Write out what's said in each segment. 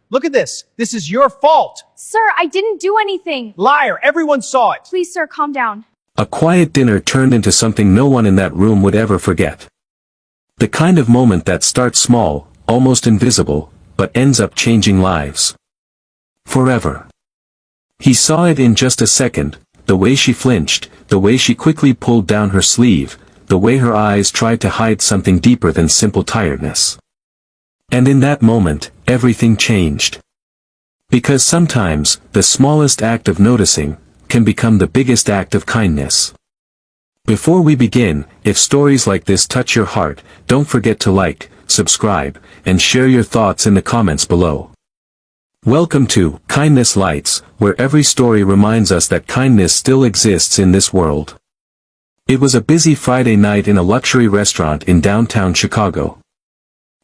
Look at this. This is your fault. Sir, I didn't do anything. Liar. Everyone saw it. Please, sir, calm down. A quiet dinner turned into something no one in that room would ever forget. The kind of moment that starts small, almost invisible, but ends up changing lives. Forever. He saw it in just a second, the way she flinched, the way she quickly pulled down her sleeve, the way her eyes tried to hide something deeper than simple tiredness. And in that moment, everything changed. Because sometimes, the smallest act of noticing, can become the biggest act of kindness. Before we begin, if stories like this touch your heart, don't forget to like, subscribe, and share your thoughts in the comments below. Welcome to Kindness Lights, where every story reminds us that kindness still exists in this world. It was a busy Friday night in a luxury restaurant in downtown Chicago.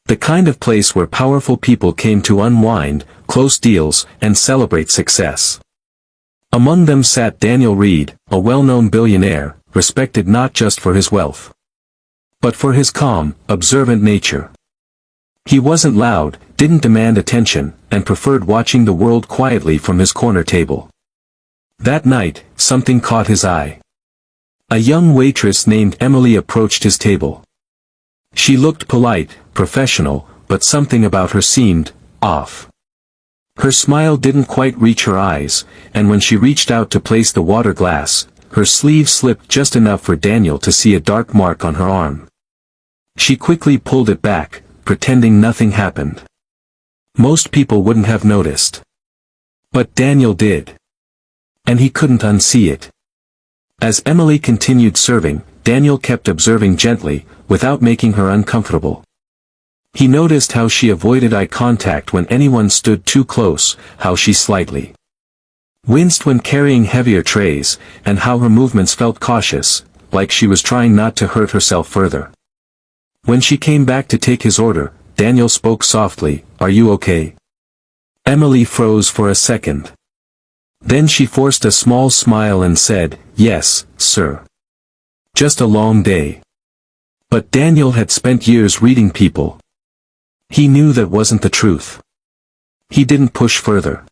The kind of place where powerful people came to unwind, close deals, and celebrate success. Among them sat Daniel Reed, a well-known billionaire, respected not just for his wealth, but for his calm, observant nature. He wasn't loud, didn't demand attention, and preferred watching the world quietly from his corner table. That night, something caught his eye. A young waitress named Emily approached his table. She looked polite, professional, but something about her seemed off. Her smile didn't quite reach her eyes, and when she reached out to place the water glass, her sleeve slipped just enough for Daniel to see a dark mark on her arm. She quickly pulled it back, pretending nothing happened. Most people wouldn't have noticed. But Daniel did. And he couldn't unsee it. As Emily continued serving, Daniel kept observing gently, without making her uncomfortable. He noticed how she avoided eye contact when anyone stood too close, how she slightly winced when carrying heavier trays, and how her movements felt cautious, like she was trying not to hurt herself further. When she came back to take his order, Daniel spoke softly, "Are you okay?" Emily froze for a second. Then she forced a small smile and said, "Yes, sir. Just a long day." But Daniel had spent years reading people. He knew that wasn't the truth. He didn't push further.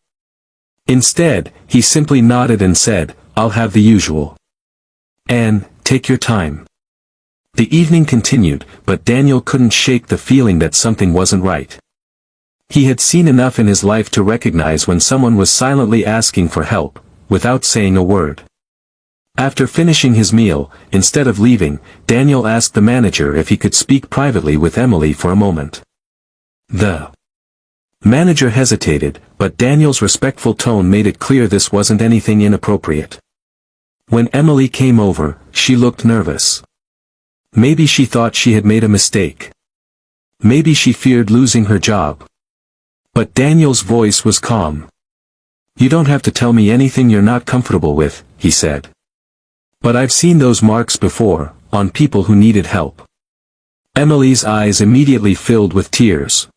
Instead, he simply nodded and said, "I'll have the usual." "And, take your time." The evening continued, but Daniel couldn't shake the feeling that something wasn't right. He had seen enough in his life to recognize when someone was silently asking for help, without saying a word. After finishing his meal, instead of leaving, Daniel asked the manager if he could speak privately with Emily for a moment. The manager hesitated, but Daniel's respectful tone made it clear this wasn't anything inappropriate. When Emily came over, she looked nervous. Maybe she thought she had made a mistake. Maybe she feared losing her job. But Daniel's voice was calm. "You don't have to tell me anything you're not comfortable with," he said. "But I've seen those marks before, on people who needed help." Emily's eyes immediately filled with tears.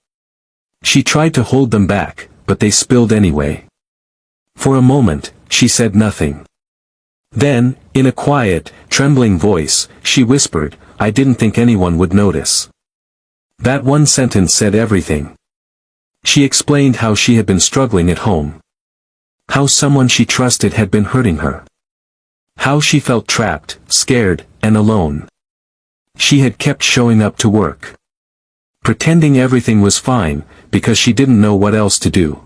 She tried to hold them back, but they spilled anyway. For a moment, she said nothing. Then, in a quiet, trembling voice, she whispered, "I didn't think anyone would notice." That one sentence said everything. She explained how she had been struggling at home. How someone she trusted had been hurting her. How she felt trapped, scared, and alone. She had kept showing up to work, pretending everything was fine, because she didn't know what else to do.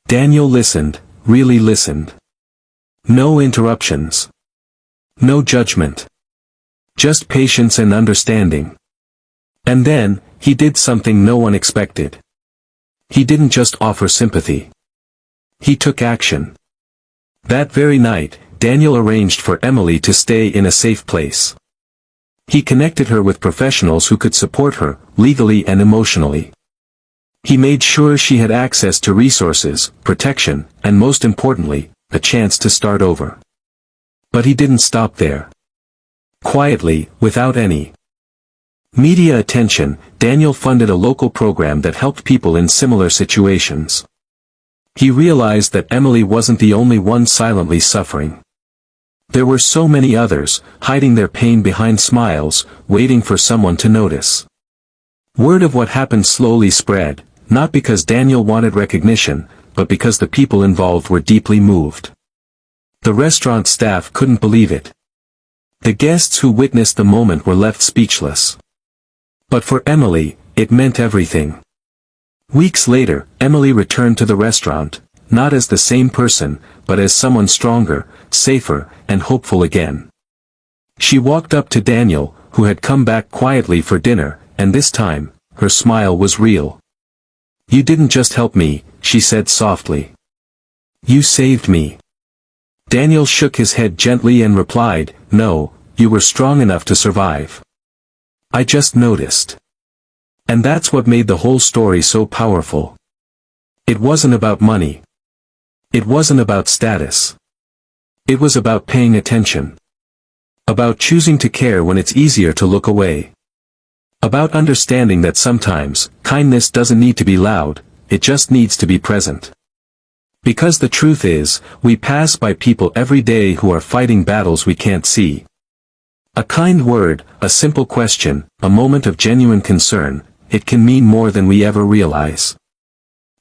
Daniel listened, really listened. No interruptions. No judgment. Just patience and understanding. And then, he did something no one expected. He didn't just offer sympathy. He took action. That very night, Daniel arranged for Emily to stay in a safe place. He connected her with professionals who could support her, legally and emotionally. He made sure she had access to resources, protection, and most importantly, a chance to start over. But he didn't stop there. Quietly, without any media attention, Daniel funded a local program that helped people in similar situations. He realized that Emily wasn't the only one silently suffering. There were so many others, hiding their pain behind smiles, waiting for someone to notice. Word of what happened slowly spread, not because Daniel wanted recognition, but because the people involved were deeply moved. The restaurant staff couldn't believe it. The guests who witnessed the moment were left speechless. But for Emily, it meant everything. Weeks later, Emily returned to the restaurant, not as the same person, but as someone stronger, safer, and hopeful again. She walked up to Daniel, who had come back quietly for dinner, and this time, her smile was real. "You didn't just help me," she said softly. "You saved me." Daniel shook his head gently and replied, "No, you were strong enough to survive. I just noticed." And that's what made the whole story so powerful. It wasn't about money. It wasn't about status. It was about paying attention. About choosing to care when it's easier to look away. About understanding that sometimes, kindness doesn't need to be loud, it just needs to be present. Because the truth is, we pass by people every day who are fighting battles we can't see. A kind word, a simple question, a moment of genuine concern, it can mean more than we ever realize.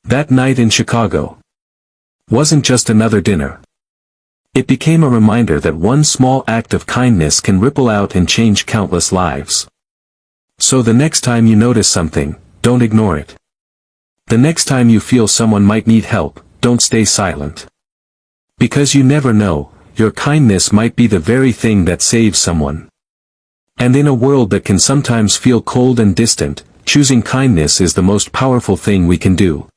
That night in Chicago wasn't just another dinner. It became a reminder that one small act of kindness can ripple out and change countless lives. So the next time you notice something, don't ignore it. The next time you feel someone might need help, don't stay silent. Because you never know, your kindness might be the very thing that saves someone. And in a world that can sometimes feel cold and distant, choosing kindness is the most powerful thing we can do.